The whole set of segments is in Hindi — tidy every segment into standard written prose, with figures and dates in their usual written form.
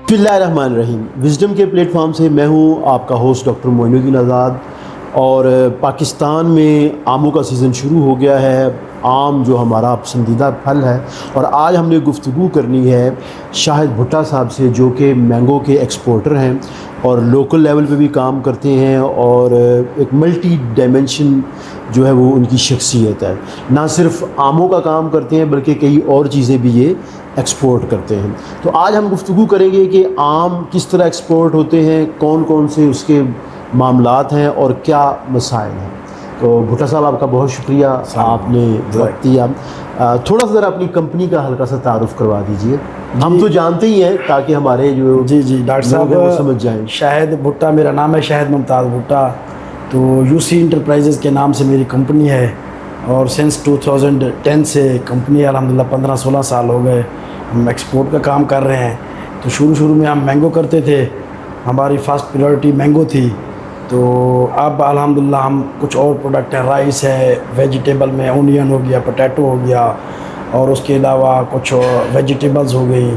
बिस्मिल्लाहिर्रहमानिर्रहीम। विज़डम के प्लेटफॉर्म से मैं हूँ आपका होस्ट डॉक्टर मोइनुद्दीन आज़ाद। और पाकिस्तान में आमों का सीज़न शुरू हो गया है। आम जो हमारा पसंदीदा फल है, और आज हमने गुफ्तगू करनी है शाहिद भुट्टा साहब से, जो कि मैंगो के एक्सपोर्टर हैं और लोकल लेवल पे भी काम करते हैं, और एक मल्टी डायमेंशन जो है वो उनकी शख्सियत है। ना सिर्फ आमों का काम करते हैं बल्कि कई और चीज़ें भी ये एक्सपोर्ट करते हैं। तो आज हम गुफ्तगू करेंगे कि आम किस तरह एक्सपोर्ट होते हैं, कौन कौन से उसके मामलात हैं और क्या मसाइल हैं। तो भुट्टा साहब, आपका बहुत शुक्रिया, आपने वक्त दिया। थोड़ा सा ज़रा अपनी कंपनी का हल्का सा तारुफ़ करवा दीजिए। हम तो जानते ही हैं, ताकि हमारे जो जी डॉक्टर साहब वो समझ जाएं। शाहिद भुट्टा मेरा नाम है, शाहिद मुमताज़ भुट्टा। तो यूसी इंटरप्राइजेज़ के नाम से मेरी कंपनी है, और सिंस 2010 से कंपनी अल्हम्दुलिल्लाह 15-16 साल हो गए हम एक्सपोर्ट का काम कर रहे हैं। तो शुरू में हम मैंगो करते थे, हमारी फ़र्स्ट प्रायोरिटी मैंगो थी। तो अब अल्हम्दुलिल्लाह हम कुछ और प्रोडक्ट हैं, राइस है, वेजिटेबल में ओनियन हो गया, पोटैटो हो गया, और उसके अलावा कुछ वेजिटेबल्स हो गई,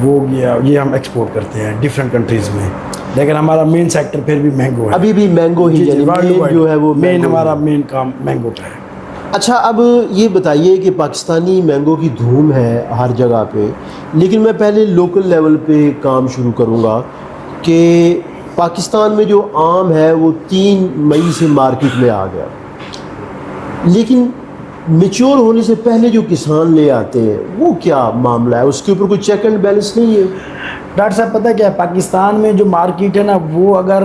वो हो गया, ये हम एक्सपोर्ट करते हैं डिफरेंट कंट्रीज़ में। लेकिन हमारा मेन सेक्टर फिर भी मैंगो है, अभी भी मैंगो ही जी, मेन जो है वो मेन हमारा मेन काम मैंगो का है। अच्छा, अब ये बताइए कि पाकिस्तानी मैंगो की धूम है हर जगह पे, लेकिन मैं पहले लोकल लेवल पे काम शुरू करूँगा कि पाकिस्तान में जो आम है वो 3 मई से मार्केट में आ गया, लेकिन मैच्योर होने से पहले जो किसान ले आते हैं वो क्या मामला है, उसके ऊपर कोई चेक एंड बैलेंस नहीं है? डॉक्टर साहब, पता क्या है, पाकिस्तान में जो मार्केट है ना, वो अगर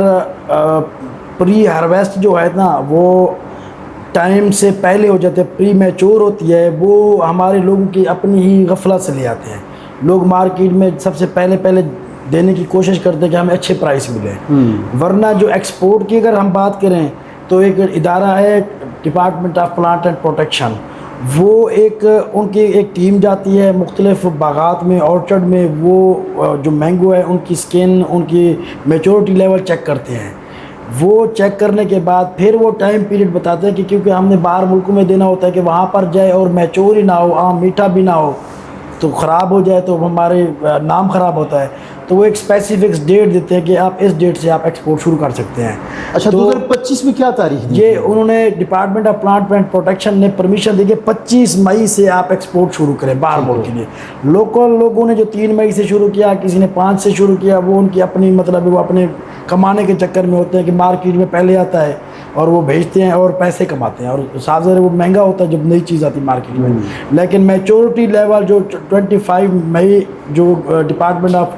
प्री हार्वेस्ट जो है ना, वो टाइम से पहले हो जाते हैं, प्री मैच्योर होती है, वो हमारे लोगों की अपनी ही गफलत से ले आते हैं। लोग मार्केट में सबसे पहले देने की कोशिश करते हैं कि हमें अच्छे प्राइस मिले। वरना जो एक्सपोर्ट की अगर हम बात करें तो एक इदारा है department of plant and protection, वो उनकी एक टीम जाती है मुख्तलिफ बागात में, ऑर्चर्ड में, वो जो मैंगो है उनकी स्किन, उनकी मैच्योरिटी लेवल चेक करते हैं। वो चेक करने के बाद फिर वो टाइम पीरियड बताते हैं कि क्योंकि हमने बाहर मुल्कों में देना होता है कि वहाँ पर जाए और मैच्योर ही ना हो, आम मीठा भी ना हो, तो ख़राब हो जाए तो हमारे नाम ख़राब होता है। तो वो एक स्पेसिफिक डेट देते हैं कि आप इस डेट से आप एक्सपोर्ट शुरू कर सकते हैं। अच्छा, तो 2025 में क्या तारीख दी? ये उन्होंने department of plant and protection ने परमिशन दी कि 25 मई से आप एक्सपोर्ट शुरू करें बाहर मुल्क के लिए। लोकल लोगों ने जो 3 मई से शुरू किया, किसी ने 5 से शुरू किया, वो उनकी अपनी मतलब वो अपने कमाने के चक्कर में होते हैं कि मार्केट में पहले आता है और वो भेजते हैं और पैसे कमाते हैं, और साफ ज़ाहिर वो महंगा होता है जब नई चीज़ आती है मार्केट में। लेकिन मैच्योरिटी लेवल जो 25 मई जो department of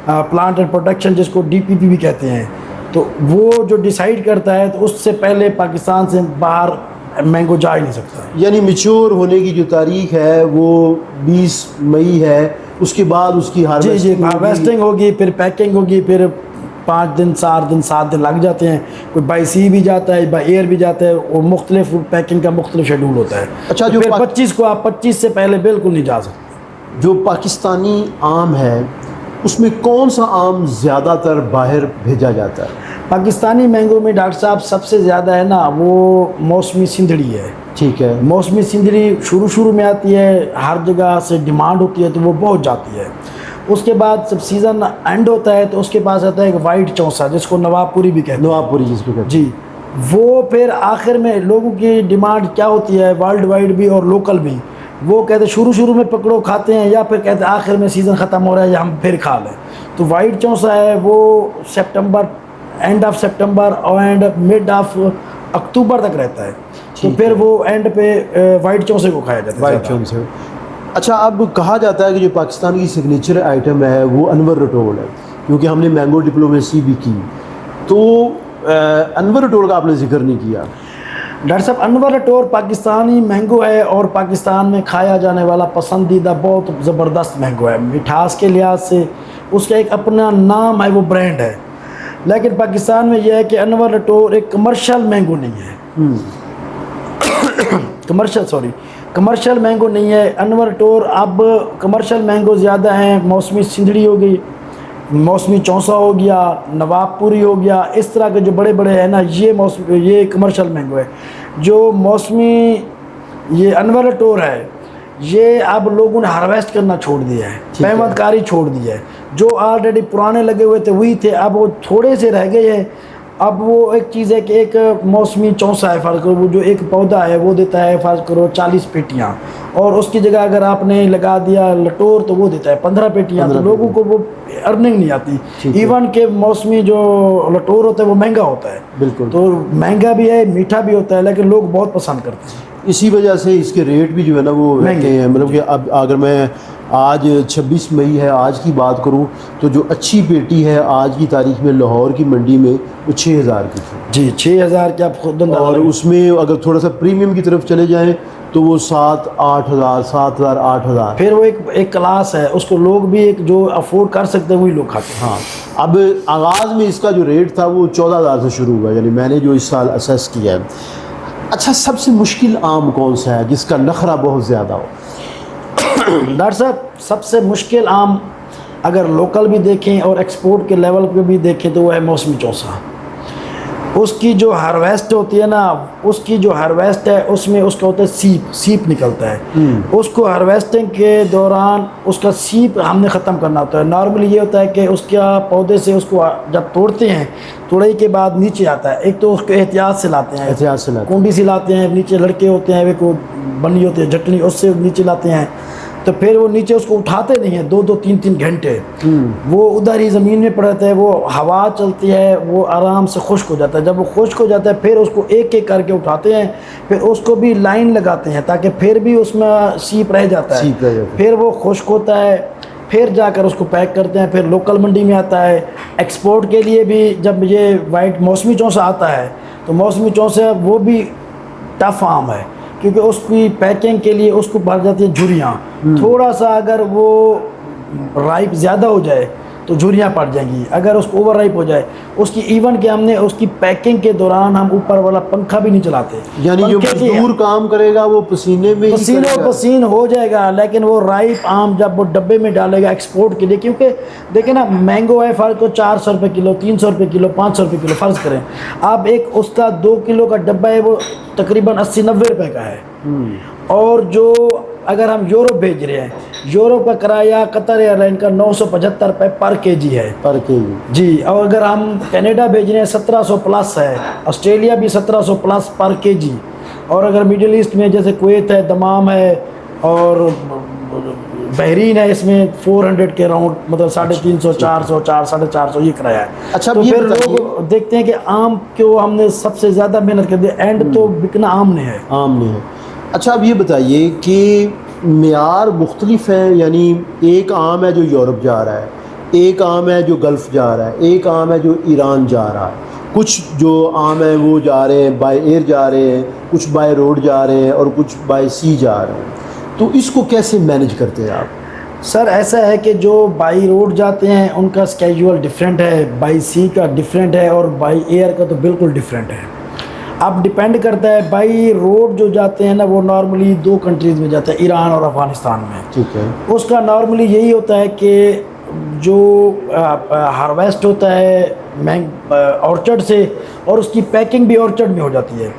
plant and protection, जिसको DPP भी कहते हैं, तो वो जो डिसाइड करता है, तो उससे पहले पाकिस्तान से बाहर मैंगो जा ही नहीं सकता। यानी मैच्योर होने की जो तारीख है वो 20 मई है, उसके बाद उसकी हार्वेस्टिंग होगी, फिर पैकिंग होगी, फिर 5 दिन 4 दिन 7 दिन लग जाते हैं। कोई बाई सी भी जाता है, बाई एयर भी जाता है, और मुख्तलिफ पैकिंग का मुख्तलिफ शेड्यूल होता है। अच्छा, तो जो फिर 25 को आप 25 से पहले बिल्कुल नहीं जा सकते। जो पाकिस्तानी आम है उसमें कौन सा आम ज़्यादातर बाहर भेजा जाता है? पाकिस्तानी मैंगो में डॉक्टर साहब सबसे ज़्यादा है ना, वो मौसमी सिंधड़ी है। ठीक है। मौसमी सिंधड़ी शुरू में आती है, हर जगह से डिमांड होती है, तो वो बहुत जाती है। उसके बाद जब सीज़न एंड होता है तो उसके पास आता है एक वाइट चौंसा, जिसको नवाबपुरी भी कहते हैं। नवाबपुरी जिसको कहते हैं जी, वो फिर आखिर में लोगों की डिमांड क्या होती है, वर्ल्ड वाइड भी और लोकल भी, वो कहते हैं शुरू में पकड़ो खाते हैं, या फिर कहते हैं आखिर में सीज़न ख़त्म हो रहा है या हम फिर खा लें। तो वाइट चौंसा है वो सितंबर, एंड ऑफ सितंबर और एंड मिड ऑफ अक्टूबर तक रहता है। तो फिर वो एंड पे वाइट चौंसे को खाया जाता है, वाइट चौंसे। अच्छा, अब कहा जाता है कि जो पाकिस्तान की सिग्नेचर आइटम है वो अनवर रटोल है, क्योंकि हमने मैंगो डिप्लोमेसी भी की। तो अनवर रटोल का आपने जिक्र नहीं किया। डॉक्टर साहब, अनवर रटोल पाकिस्तानी मैंगो है और पाकिस्तान में खाया जाने वाला पसंदीदा बहुत ज़बरदस्त मैंगो है। मिठास के लिहाज से उसका एक अपना नाम है, वो ब्रांड है। लेकिन पाकिस्तान में यह है कि अनवर रटोल एक कमर्शियल मैंगो नहीं है। कमर्शियल मैंगो नहीं है अनवर रटोल। अब कमर्शियल मैंगो ज़्यादा हैं, मौसमी सिंधड़ी हो गई, मौसमी चौंसा हो गया, नवाबपुरी हो गया, इस तरह के जो बड़े बड़े हैं ना, ये कमर्शियल मैंगो है। जो मौसमी ये अनवर रटोल है, ये अब लोगों ने हार्वेस्ट करना छोड़ दिया है, पैमदकारी छोड़ दी है। जो ऑलरेडी पुराने लगे हुए थे वही थे, अब वो थोड़े से रह गए हैं। अब वो एक चीज़ है कि एक मौसमी चौसा है, फ़र्ज़ करो वो जो एक पौधा है वो देता है फ़र्ज़ करो 40 पेटियाँ, और उसकी जगह अगर आपने लगा दिया लटोर तो वो देता है 15 पेटियाँ। तो लोगों को वो अर्निंग नहीं आती। इवन के मौसमी जो लटोर होता है वो महंगा होता है, बिल्कुल, तो महंगा भी है, मीठा भी होता है, लेकिन लोग बहुत पसंद करते हैं। इसी वजह से इसके रेट भी जो है ना वो महंगे हैं। मतलब कि अब अगर मैं आज 26 मई है, आज की बात करूं तो जो अच्छी पेटी है आज की तारीख में लाहौर की मंडी में वो 6000 की थी जी, 6000 के आप खुद अंदाज़ा और लगाएं। उसमें अगर थोड़ा सा प्रीमियम की तरफ चले जाएं तो वो 7-8 हज़ार 7,000 8,000। फिर वो एक क्लास है, उसको लोग भी एक जो अफोर्ड कर सकते हैं वही लोग खाते हैं। हाँ, अब आगाज़ में इसका जो रेट था वो 14,000 से शुरू हुआ, यानी मैंने जो इस साल असेस किया है। अच्छा, सबसे मुश्किल आम कौन सा है जिसका नखरा बहुत ज़्यादा हो? डॉक्टर साहब, सबसे मुश्किल आम अगर लोकल भी देखें और एक्सपोर्ट के लेवल पे भी देखें तो वो है मौसमी चौसा। उसकी जो हार्वेस्ट होती है ना, उसकी जो हार्वेस्ट है उसमें उसका होता है सीप निकलता है। उसको हार्वेस्टिंग के दौरान उसका सीप हमने ख़त्म करना होता है। नॉर्मली ये होता है कि उसका पौधे से उसको जब तोड़ते हैं, तोड़ाई के बाद नीचे आता है। एक तो उसको एहतियात से लाते हैं, एहतियात से लाते हैं, कुंडी से लाते हैं, नीचे लड़के होते हैं वे को बनी होती है झटनी, उससे नीचे लाते हैं। तो फिर वो नीचे उसको उठाते नहीं हैं 2-2 3-3 घंटे, वो उधर ही ज़मीन में पड़ता है। वो हवा चलती है, वो आराम से खुश्क हो जाता है। जब वो खुश्क हो जाता है फिर उसको एक एक करके उठाते हैं, फिर उसको भी लाइन लगाते हैं ताकि फिर भी उसमें सीप रह जाता है। फिर वो खुश्क होता है, फिर जाकर उसको पैक करते हैं, फिर लोकल मंडी में आता है। एक्सपोर्ट के लिए भी जब ये वाइट मौसमी चौसा आता है तो मौसमी चौसा वो भी टफ आम है, क्योंकि उसकी पैकिंग के लिए उसको भर जाती है झुरियाँ। थोड़ा सा अगर वो राइप ज़्यादा हो जाए तो झुरियाँ पड़ जाएंगी, अगर उसको ओवर राइप हो जाए उसकी इवन के हमने उसकी पैकिंग के दौरान हम ऊपर वाला पंखा भी नहीं चलाते। यानी जो मजदूर काम करेगा वो पसीने में पसीन हो जाएगा, लेकिन वो राइप आम जब वो डब्बे में डालेगा एक्सपोर्ट के लिए, क्योंकि देखें ना मैंगो है फ़र्ज़ को 400 रुपये किलो, 300 रुपये किलो, 500 रुपये किलो फ़र्ज़ करें। आप एक उसका 2 किलो का डब्बा है वो तकरीबन 80-90 रुपये का है। और जो अगर हम यूरोप भेज रहे हैं, यूरोप का किराया कतर एयरलाइन का 975 रुपये पर केजी है, पर केजी जी। और अगर हम कनाडा भेज रहे हैं 1700 प्लस है, ऑस्ट्रेलिया भी 1700 प्लस पर केजी। और अगर मिडिल ईस्ट में जैसे कुवैत है, दमाम है और बहरीन है, इसमें 400 के राउंड, मतलब 350, 400, 400-450 ये किराया है। अच्छा, तो फिर लोग देखते हैं कि आम को हमने सबसे ज़्यादा मेहनत कर दी, एंड तो बिकना आम ने है, आम ने है। अच्छा, अब ये बताइए कि मेयार मुख्तलिफ है, यानी एक आम है जो यूरोप जा रहा है, एक आम है जो गल्फ़ जा रहा है, एक आम है जो ईरान जा रहा है, कुछ जो आम है वो जा रहे हैं बाय एयर जा रहे हैं, कुछ बाय रोड जा रहे हैं और कुछ बाय सी जा रहे हैं। तो इसको कैसे मैनेज करते हैं आप? सर ऐसा है कि जो बाई रोड जाते हैं उनका स्केड्यूल डिफरेंट है, बाई सी का डिफरेंट है और बाई एयर का तो बिल्कुल डिफरेंट है। अब डिपेंड करता है, बाई रोड जो जाते हैं ना वो नॉर्मली 2 कंट्रीज़ में जाते हैं, ईरान और अफ़गानिस्तान में। ठीक है। उसका नॉर्मली यही होता है कि जो हार्वेस्ट होता है ऑर्चर्ड से, और उसकी पैकिंग भी ऑर्चर्ड में हो जाती है।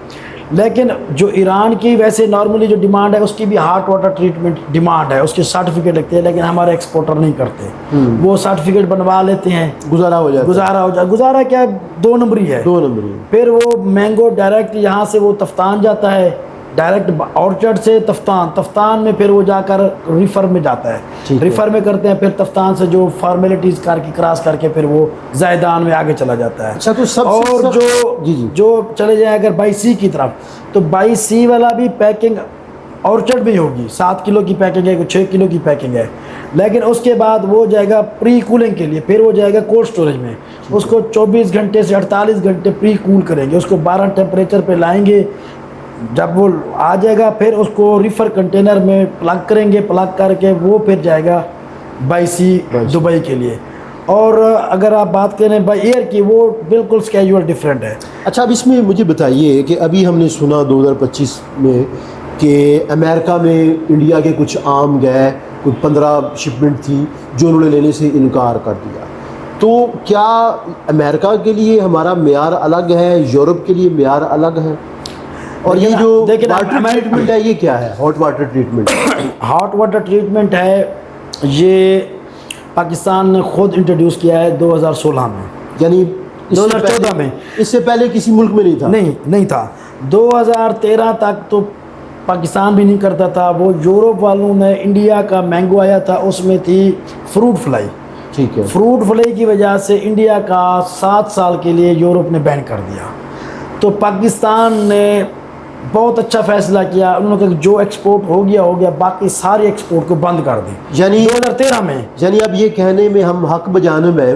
लेकिन जो ईरान की वैसे नॉर्मली जो डिमांड है उसकी भी हॉट वाटर ट्रीटमेंट डिमांड है, उसके सर्टिफिकेट लगते हैं, लेकिन हमारे एक्सपोर्टर नहीं करते। वो सर्टिफिकेट बनवा लेते हैं, गुजारा हो जाए। गुजारा क्या 2 नंबरी है, 2 नंबरी। फिर वो मैंगो डायरेक्ट यहाँ से वो तफ्तान जाता है, डायरेक्ट ऑर्चर्ड से तफ्तान में फिर वो जाकर रिफ़र में जाता है, रिफ़र में करते हैं, फिर तफ्तान से जो फॉर्मेलिटीज़ करके क्रॉस करके फिर वो ज़ायदान में आगे चला जाता है। अच्छा, तो और जो चले जाए अगर बाई सी की तरफ, तो बाई सी वाला भी पैकिंग ऑर्चर्ड में होगी, 7 किलो की पैकिंग है, 6 किलो की पैकिंग है, लेकिन उसके बाद वो जाएगा प्री कूलिंग के लिए, फिर वो जाएगा कोल्ड स्टोरेज में। उसको 24 घंटे से 48 घंटे प्री कूल करेंगे, उसको 12 टेम्परेचर पे लाएंगे। जब वो आ जाएगा फिर उसको रिफ़र कंटेनर में प्लग करेंगे, प्लग करके वो फिर जाएगा बाई सी दुबई के लिए। और अगर आप बात करें बाई एयर की, वो बिल्कुल स्केड्यूल डिफरेंट है। अच्छा, अब इसमें मुझे बताइए कि अभी हमने सुना 2025 में कि अमेरिका में इंडिया के कुछ आम गए, कुछ 15 शिपमेंट थी जो उन्होंने लेने से इनकार कर दिया। तो क्या अमेरिका के लिए हमारा मेयार अलग है, यूरोप के लिए मेयार अलग है? और ये जो वाटर ट्रीटमेंट है ये क्या है, hot water treatment? Hot water treatment है, ये पाकिस्तान ने खुद इंट्रोड्यूस किया है 2016 में, यानी 2014 में। इससे पहले किसी मुल्क में नहीं था? नहीं था। 2013 तक तो पाकिस्तान भी नहीं करता था। वो यूरोप वालों ने, इंडिया का मैंगो आया था, उसमें थी फ्रूट फ्लाई। ठीक है। फ्रूट फ्लाई की वजह से इंडिया का 7 साल के लिए यूरोप ने बैन कर दिया। तो पाकिस्तान ने बहुत अच्छा फैसला किया, उन्होंने कहा जो एक्सपोर्ट हो गया, बाकी सारे एक्सपोर्ट को बंद कर दी यानी 2013 में। यानी अब ये कहने में हम हक बजानिब है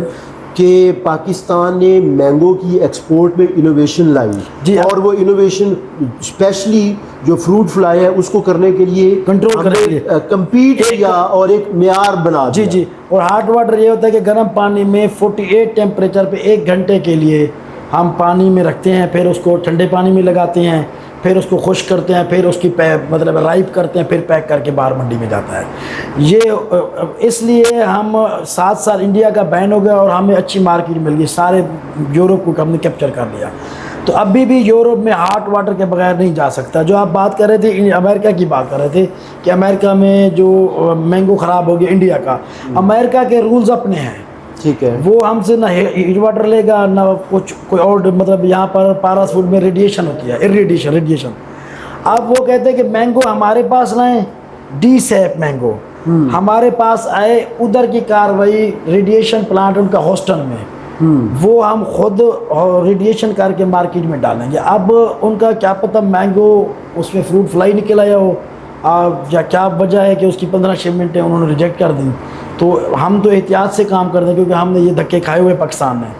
कि पाकिस्तान ने मैंगो की एक्सपोर्ट में इनोवेशन लाई जी, और वो इनोवेशन स्पेशली जो फ्रूट फ्लाई है उसको करने के लिए कंट्रोल करने के लिए कम्पीट किया और एक मेयार बना दिया। जी। और हॉट वाटर ये होता है कि गर्म पानी में 48 टेम्परेचर पे 1 घंटे के लिए हम पानी में रखते हैं, फिर उसको ठंडे पानी में लगाते हैं, फिर उसको खुश्क करते हैं, फिर उसकी मतलब राइप करते हैं, फिर पैक करके बाहर मंडी में जाता है। ये इसलिए हम 7 साल इंडिया का बैन हो गया और हमें अच्छी मार्केट मिल गई, सारे यूरोप को हमने कैप्चर कर लिया। तो अभी भी यूरोप में हॉट वाटर के बगैर नहीं जा सकता। जो आप बात कर रहे थे अमेरिका की बात कर रहे थे कि अमेरिका में जो मैंगो ख़राब हो गया इंडिया का, अमेरिका के रूल्स अपने हैं। ठीक है। वो हमसे ना हीट वाटर लेगा ना कुछ कोई और, मतलब यहाँ पर पारस फूड में रेडिएशन होती है, रेडिएशन। अब वो कहते हैं कि मैंगो हमारे पास लाएं, डी सैप मैंगो हमारे पास आए, उधर की कार्रवाई रेडिएशन प्लांट उनका हॉस्टन में, वो हम खुद रेडिएशन करके मार्केट में डालेंगे। अब उनका क्या पता मैंगो उसमें फ्रूट फ्लाई निकल आया हो, या क्या वजह है कि उसकी 15 शिपमेंटें उन्होंने रिजेक्ट कर दी। तो हम तो एहतियात से काम करते हैं, क्योंकि हमने ये धक्के खाए हुए पाकिस्तान में।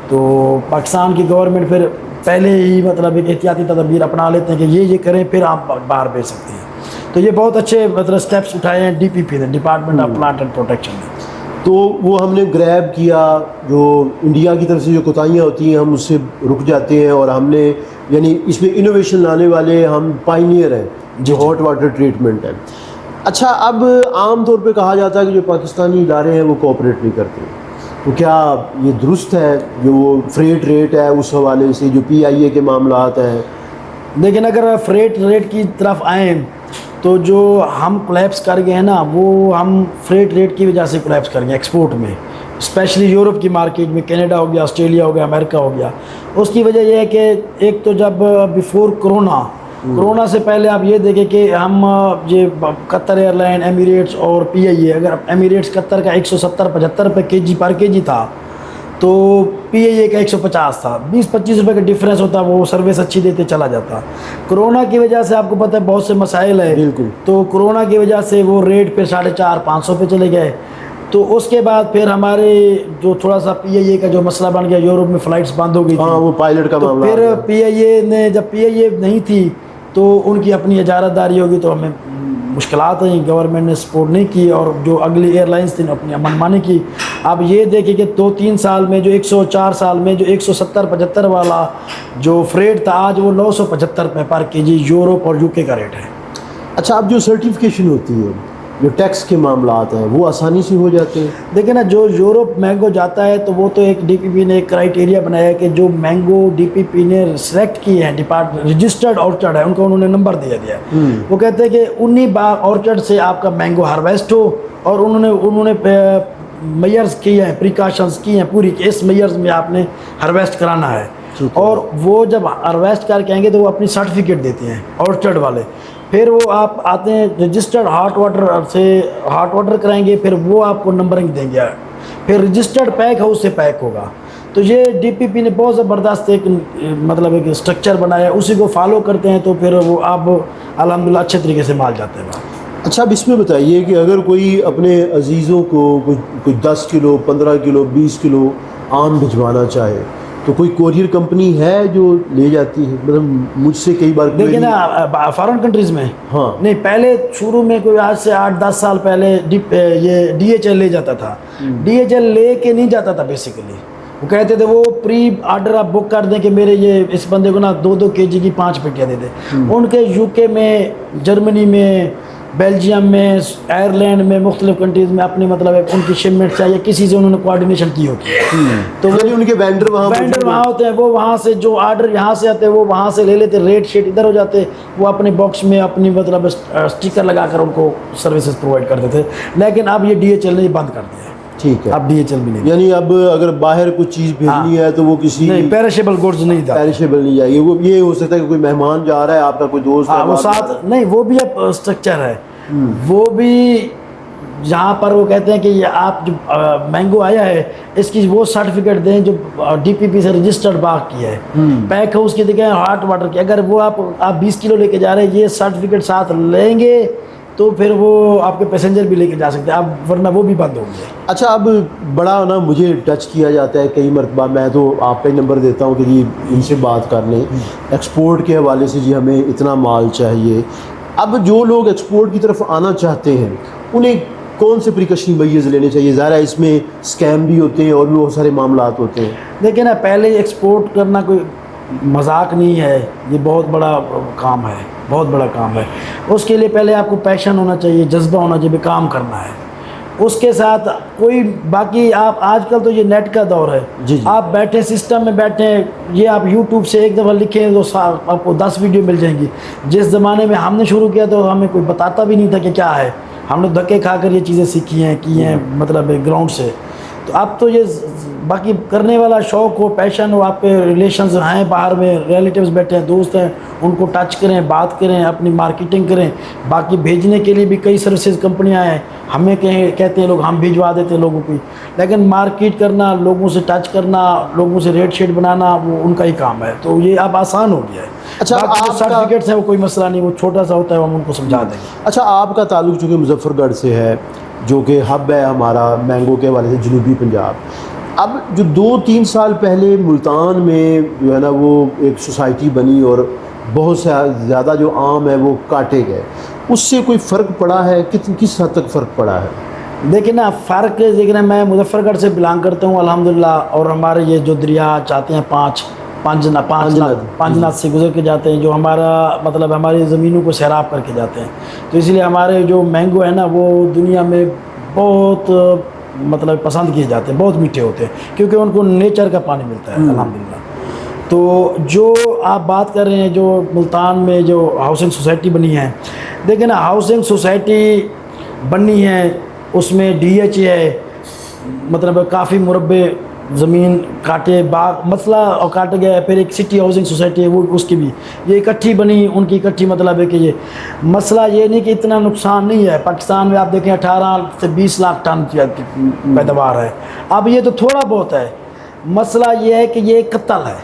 तो पाकिस्तान की गवर्नमेंट फिर पहले ही मतलब एक एहतियाती तदबीर अपना लेते हैं कि ये करें, फिर आप बाहर भेज सकते हैं। तो ये बहुत अच्छे मतलब स्टेप्स उठाए हैं DPP ने, department of plant and protection ने। तो वो हमने ग्रैब किया, जो इंडिया की तरफ से जो कोताहियाँ होती हैं हम उससे रुक जाते हैं, और हमने यानी इसमें इनोवेशन लाने वाले हम पाइनियर हैं जो हॉट वाटर ट्रीटमेंट है। अच्छा, अब आम तौर पे कहा जाता है कि जो पाकिस्तानी इदारे हैं वो कोऑपरेट नहीं करते, तो क्या ये दुरुस्त है? जो फ्रेट रेट है उस हवाले से जो PIA के मामलात हैं, लेकिन अगर फ्रेट रेट की तरफ आएँ तो जो हम कोलैप्स कर गए हैं ना, वो हम फ्रेट रेट की वजह से कोलैप्स कर गए एक्सपोर्ट में, स्पेशली यूरोप की मार्केट में। कनाडा हो गया, ऑस्ट्रेलिया हो गया, अमेरिका हो गया। उसकी वजह यह है कि एक तो जब बिफोर कोरोना से पहले आप ये देखें कि हम ये कतर एयरलाइन, एमिरेट्स और PIA, अगर एमिरेट्स कतर का 170-75 रुपये पर केजी था, तो PIA का 150 था। 20-25 रुपये का डिफरेंस होता, वो सर्विस अच्छी देते चला जाता। कोरोना की वजह से आपको पता है बहुत से मसाइल है, बिल्कुल। तो कोरोना की वजह से वो रेट फिर 450-500 पे चले गए। तो उसके बाद फिर हमारे जो थोड़ा सा PIA का जो मसला बन गया, यूरोप में फ़्लाइट्स बंद हो गई थी, वो पायलट का तो मामला। फिर PIA ने, जब PIA नहीं थी तो उनकी अपनी इजारतदारी होगी, तो हमें मुश्किलात आई, गवर्नमेंट ने सपोर्ट नहीं की, और जो अगली एयरलाइंस थी अपनी मनमानी की। अब ये देखें कि 2-3 साल में जो 104 साल में जो 170-75 वाला जो फ्रेट था, आज वो 975 रुपये पर केजी यूरोप और UK का रेट है। अच्छा, अब जो सर्टिफिकेशन होती है, जो टैक्स के मामलात हैं, वो आसानी से हो जाते हैं? देखिए ना, जो यूरोप मैंगो जाता है तो वो तो एक DPP ने एक क्राइटेरिया बनाया है कि जो मैंगो DPP ने सिलेक्ट की है, डिपार्टमेंट रजिस्टर्ड ऑर्चर्ड है, उनको उन्होंने नंबर दिया है। वो कहते हैं कि उन्हीं बाग ऑर्चर्ड से आपका मैंगो हार्वेस्ट हो, और उन्होंने मेयर्स किए हैं, प्रिकॉशंस की हैं पूरी, कि इस मेयर्स में आपने हार्वेस्ट कराना है। और वो जब हार्वेस्ट करके आएंगे तो वो अपनी सर्टिफिकेट देते हैं ऑर्चर्ड वाले। फिर वो आप आते हैं रजिस्टर्ड हॉट वाटर से हॉट वाटर कराएंगे, फिर वो आपको नंबरिंग देंगे, फिर रजिस्टर्ड पैक हाउस से पैक होगा। तो ये DPP ने बहुत ज़बरदस्त एक मतलब एक स्ट्रक्चर बनाया है, उसी को फॉलो करते हैं, तो फिर वो आप अल्हम्दुलिल्लाह अच्छे तरीके से माल जाते हैं। अच्छा, अब इसमें बताइए कि अगर कोई अपने अजीज़ों को कोई 10 किलो, 15 किलो, 20 किलो आम भिजवाना चाहे, तो कोई कोरियर कंपनी है जो ले जाती है? मतलब मुझसे कई बार देखिए ना, फॉरेन कंट्रीज़ में हाँ, नहीं, पहले शुरू में कोई आज से 8-10 साल पहले ये DHL ले जाता था। DHL ले के नहीं जाता था बेसिकली, वो कहते थे वो प्री ऑर्डर आप बुक कर दें कि मेरे ये इस बंदे को ना 2-2 केजी की 5 पेटियाँ दे दें। उनके UK में, जर्मनी में, बेल्जियम में, आयरलैंड में, मुख्तलिफ कंट्रीज़ में अपनी मतलब है उनकी शिपमेंट चाहिए, किसी से उन्होंने कोऑर्डिनेशन की होती है। तो यानी उनके वेंडर वहाँ होते हैं, वो वहाँ से जो आर्डर यहाँ से आते हैं वो वहाँ से ले लेते, रेट शीट इधर हो जाते, वो अपने बॉक्स में अपनी मतलब स्टिकर लगाकर उनको सर्विसेज प्रोवाइड करते थे। लेकिन अब ये DHL ने बंद कर दिया है। ठीक है, अब DHL भी नहीं, यानी अब अगर बाहर कुछ चीज़ भेजनी है तो वो किसी नहीं, पेरिशेबल गुड्स नहीं था, पेरिशेबल नहीं जाएगी। वो ये हो सकता है कि कोई मेहमान जा रहा है, आपका कोई दोस्त है, वो साथ नहीं, वो भी अब स्ट्रक्चर है। वो भी जहाँ पर वो कहते हैं कि ये आप जो मैंगो आया है इसकी वो सर्टिफिकेट दें जो DPP से रजिस्टर्ड बाग की है, पैक हाउस की देखें, हॉट वाटर की। अगर वो आप 20 किलो लेके जा रहे हैं, ये सर्टिफिकेट साथ लेंगे तो फिर वो आपके पैसेंजर भी लेके जा सकते हैं, अब वरना वो भी बंद हो गया। अच्छा, अब बड़ा ना मुझे टच किया जाता है कई मरतबा, मैं तो आपका ही नंबर देता हूँ कि जी इनसे बात कर लें, एक्सपोर्ट के हवाले से, जी हमें इतना माल चाहिए। अब जो लोग एक्सपोर्ट की तरफ आना चाहते हैं उन्हें कौन से प्रिकॉशनरी मेजर्स लेने चाहिए? ज़ाहिर है इसमें स्कैम भी होते हैं और भी बहुत सारे मामलात होते हैं। देखिए ना, पहले एक्सपोर्ट करना कोई मजाक नहीं है, ये बहुत बड़ा काम है, बहुत बड़ा काम है। उसके लिए पहले आपको पैशन होना चाहिए, जज्बा होना चाहिए, काम करना है। उसके साथ कोई बाकी आप आजकल तो ये नेट का दौर है, जी जी। आप बैठे सिस्टम में बैठे, ये आप यूट्यूब से एक दफ़ा लिखें तो आपको 10 वीडियो मिल जाएंगी। जिस ज़माने में हमने शुरू किया तो हमें कोई बताता भी नहीं था कि क्या है, हमने धक्के खाकर ये चीज़ें सीखी हैं, की हैं, मतलब ग्राउंड से। तो अब तो ये बाकी करने वाला शौक़ हो, पैशन हो, आपके रिलेशंस हैं बाहर में, रिलेटिव्स बैठे हैं, दोस्त हैं, उनको टच करें, बात करें, अपनी मार्केटिंग करें। बाकी भेजने के लिए भी कई सर्विसेज कंपनियां हैं, हमें कहते हैं लोग, हम भिजवा देते हैं लोगों की। लेकिन मार्केट करना, लोगों से टच करना, लोगों से रेट शीट बनाना, वो उनका ही काम है। तो ये अब आसान हो गया है। अच्छा, बाकी सर्टिफिकेट्स हैं वो कोई मसला नहीं, वो छोटा सा होता है, हम उनको समझा देंगे। अच्छा, आपका ताल्लुक़ चूँकि मुजफ्फरगढ़ से है, जो कि हब है हमारा मैंगो के हवाले से जनूबी पंजाब। अब जो 2-3 साल पहले मुल्तान में जो है ना वो एक सोसाइटी बनी और बहुत से ज़्यादा जो आम है वो काटे गए, उससे कोई फ़र्क पड़ा है? किस हद तक फ़र्क पड़ा है? देखिए ना, फ़र्क देखना, मैं मुजफ्फरगढ़ से बिलोंग करता हूँ अल्हम्दुलिल्लाह, और हमारे ये जो दरिया चाहते हैं पांचनाथ से गुजर के जाते हैं, जो हमारा मतलब हमारी ज़मीनों को सैराब करके जाते हैं। तो इसलिए हमारे जो मैंगो है ना वो दुनिया में बहुत मतलब पसंद किए जाते हैं, बहुत मीठे होते हैं, क्योंकि उनको नेचर का पानी मिलता है अल्हम्दुलिल्लाह। तो जो आप बात कर रहे हैं, जो मुल्तान में जो हाउसिंग सोसाइटी बनी है, देखिए ना, हाउसिंग सोसाइटी बनी है, उसमें DHA है, मतलब काफ़ी मुरब्बे ज़मीन काटे, बाग मसला और काट गया। फिर एक सिटी हाउसिंग सोसाइटी है, वो उसकी भी ये इकट्ठी बनी, उनकी इकट्ठी, मतलब है कि ये मसला ये नहीं कि इतना नुकसान नहीं है। पाकिस्तान में आप देखें 18 से 20 लाख टन पैदावार है, अब ये तो थोड़ा बहुत है। मसला ये है कि ये कत्ल है,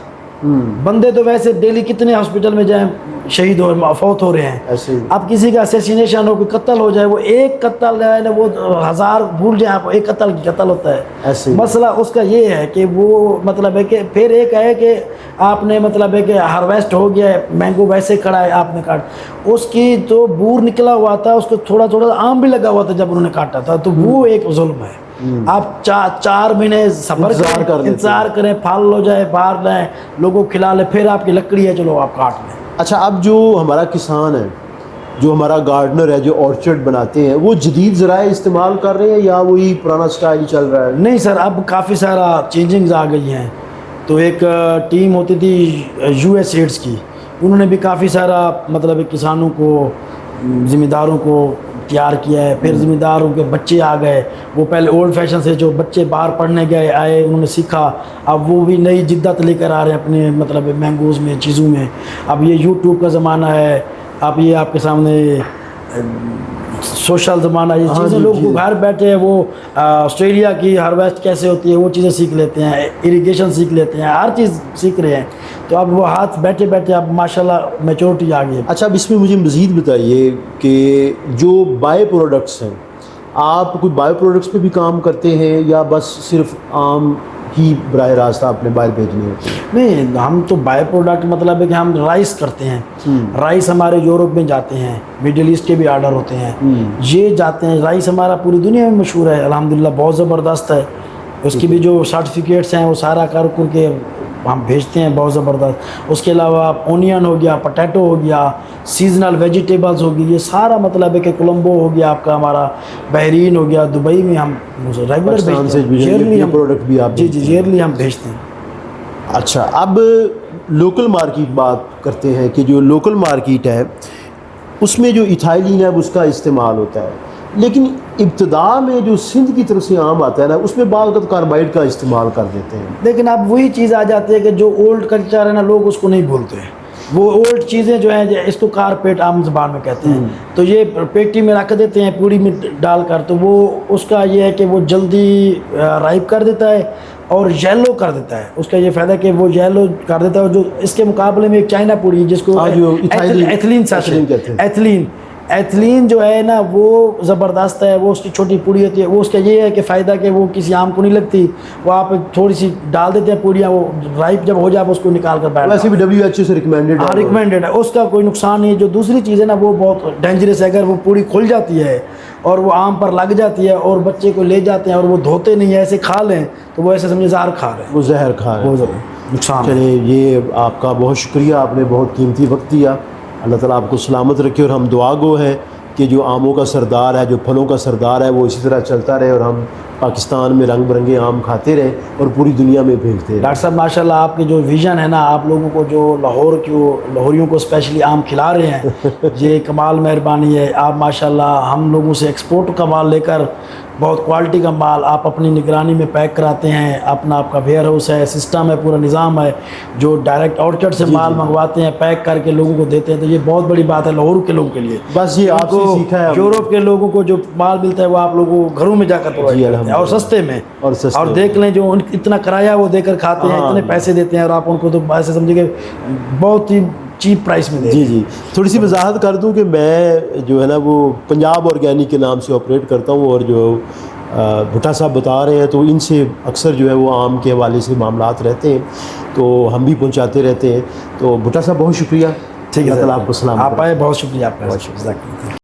बंदे तो वैसे डेली कितने हॉस्पिटल में जाएं, शहीद हो, फौत हो रहे हैं। ऐसे अब किसी का असैसिनेशन हो, कोई कत्ल हो जाए, वो एक कत्ल है ना, वो 1000 भूल जाए आप, एक कत्ल की कत्ल होता है। ऐसे मसला उसका ये है कि वो मतलब है कि फिर एक है कि आपने मतलब है कि हार्वेस्ट हो गया है, मैंगो वैसे खड़ा है, आपने काट, उसकी तो बूर निकला हुआ था, उसको थोड़ा थोड़ा आम भी लगा हुआ था जब उन्होंने काटा था, तो वो एक जुल्म है। आप 4 महीने सब्र करें, इंतज़ार करें, फल हो जाए, बाहर लाएँ, लोगों को खिला लें, फिर आपकी लकड़ी है, चलो आप काट लें। अच्छा, अब जो हमारा किसान है, जो हमारा गार्डनर है, जो ऑर्चर्ड बनाते हैं, वो जदीद ज़राए इस्तेमाल कर रहे हैं या वही पुराना स्टाइल चल रहा है? नहीं सर, अब काफ़ी सारा चेंजिंग्स आ गई हैं। तो एक टीम होती थी USAID की, उन्होंने भी काफ़ी सारा मतलब किसानों को, ज़िम्मेदारों को तैयार किया है। फिर ज़िम्मेदारों के बच्चे आ गए, वो पहले ओल्ड फैशन से जो बच्चे बाहर पढ़ने गए आए, उन्होंने सीखा, अब वो भी नई जिद्दत लेकर आ रहे हैं अपने मतलब मैंगोज़ में, चीज़ों में। अब ये YouTube का ज़माना है, अब ये आपके सामने सोशल ज़माना, ये चीज़ें लोग घर बैठे हैं, वो ऑस्ट्रेलिया की हार्वेस्ट कैसे होती है वो चीज़ें सीख लेते हैं, इरिगेशन सीख लेते हैं, हर चीज़ सीख रहे हैं। तो अब वो हाथ बैठे बैठे अब माशाल्लाह मैच्योरिटी आ गई है। अच्छा, अब इसमें मुझे मज़ीद बताइए कि जो बाय प्रोडक्ट्स हैं, आप कोई बायो प्रोडक्ट्स पे भी काम करते हैं या बस सिर्फ आम ही बराह रास्त आपने बाहर भेजने होते हैं? नहीं, हम तो बायो प्रोडक्ट मतलब है कि हम राइस करते हैं। राइस हमारे यूरोप में जाते हैं, मिडिल ईस्ट के भी आर्डर होते हैं, ये जाते हैं। राइस हमारा पूरी दुनिया में मशहूर है अल्हम्दुलिल्लाह, बहुत ज़बरदस्त है। उसकी भी जो सर्टिफिकेट्स हैं वो सारा कर के हम भेजते हैं बहुत ज़बरदस्त। उसके अलावा ओनियन हो गया, पोटैटो हो गया, सीजनल वेजिटेबल्स हो गई, ये सारा मतलब है कि कोलंबो हो गया आपका, हमारा बहरीन हो गया, दुबई में हम रेगुलर पाकिस्तान से भेजते हैं, ये प्रोडक्ट भी आप जी भेजते जी हैं। ईयरली हम भेजते हैं। अच्छा, अब लोकल मार्केट बात करते हैं कि जो लोकल मार्केट है उसमें जो इथाइलिन है उसका इस्तेमाल होता है, लेकिन इब्तदा में जो सिंध की तरफ से आम आता है ना उसमें बाद वक्त कार्बाइड का इस्तेमाल कर देते हैं। लेकिन अब वही चीज़ आ जाती है कि जो ओल्ड कल्चर है ना, लोग उसको नहीं भूलते हैं। वो ओल्ड चीज़ें जो हैं, इसको कारपेट आम ज़बान में कहते हैं, तो ये पेटी में रख देते हैं पूड़ी में डालकर, तो वो उसका ये है कि वो जल्दी राइप कर देता है और येलो कर देता है। उसका ये फ़ायदा है कि वो येलो कर देता है। जो इसके मुकाबले में एक चाइना पूड़ी जिसको एथिलीन कहते हैं, एथिलीन जो है ना वो ज़बरदस्त है, वो उसकी छोटी पूड़ी होती है। वो उसका ये है कि फ़ायदा कि वो किसी आम को नहीं लगती, वो आप थोड़ी सी डाल देते हैं पूड़ियाँ, वो राइप जब हो जाए उसको निकाल कर बैठ। वैसे भी WHO से रिकमेंडेड है। हाँ, रिकमेंडेड है, उसका कोई नुकसान नहीं है। जो दूसरी चीज़ है ना वो बहुत डेंजरस है। अगर वो पूड़ी खुल जाती है और वो आम पर लग जाती है और बच्चे को ले जाते हैं और वो धोते नहीं है, ऐसे खा लें तो वो ऐसे समझे ज़हर खा रहे हैं, वो जहर खा रहे हैं, वो नुकसान है। चलिए, ये आपका बहुत शुक्रिया, आपने बहुत कीमती वक्त दिया। अल्लाह ताला आपको सलामत रखे और हम दुआ गो है कि जो आमों का सरदार है, जो फलों का सरदार है, वो इसी तरह चलता रहे और हम पाकिस्तान में रंग बिरंगे आम खाते रहें और पूरी दुनिया में भेजते रहें। डॉक्टर साहब माशाल्लाह, आपकी जो विज़न है ना, आप लोगों को जो लाहौरियों को स्पेशली आम खिला रहे हैं, ये कमाल मेहरबानी है। आप माशाल्लाह हम लोगों से एक्सपोर्ट का माल लेकर बहुत क्वालिटी का माल आप अपनी निगरानी में पैक कराते हैं। अपना आपका वेयर हाउस है, सिस्टम है, पूरा निज़ाम है, जो डायरेक्ट ऑर्चर्ड से माल मंगवाते हैं, पैक करके लोगों को देते हैं। तो ये बहुत बड़ी बात है लाहौर के लोगों के लिए। बस ये आपसे सीखा है। यूरोप के लोगों को जो माल मिलता है वो आप लोगों को घरों में जाकर प्रोवाइड करते हैं, और सस्ते में, और देख लें जो इतना किराया वो देकर खाते हैं, इतने पैसे देते हैं, और आप उनको तो ऐसे समझिए बहुत ही चीप प्राइस में दे। जी जी, थोड़ी सी वजाहत कर दूं कि मैं जो है ना वो पंजाब ऑर्गेनिक के नाम से ऑपरेट करता हूं, और जो भुट्टा साहब बता रहे हैं तो इनसे अक्सर जो है वो आम के हवाले से मामलात रहते हैं, तो हम भी पहुंचाते रहते हैं। तो भुट्टा साहब बहुत शुक्रिया। ठीक है, अल्लाह ताला आपको सलाम। आप आए, बहुत शुक्रिया आपका, बहुत शुक्रिया।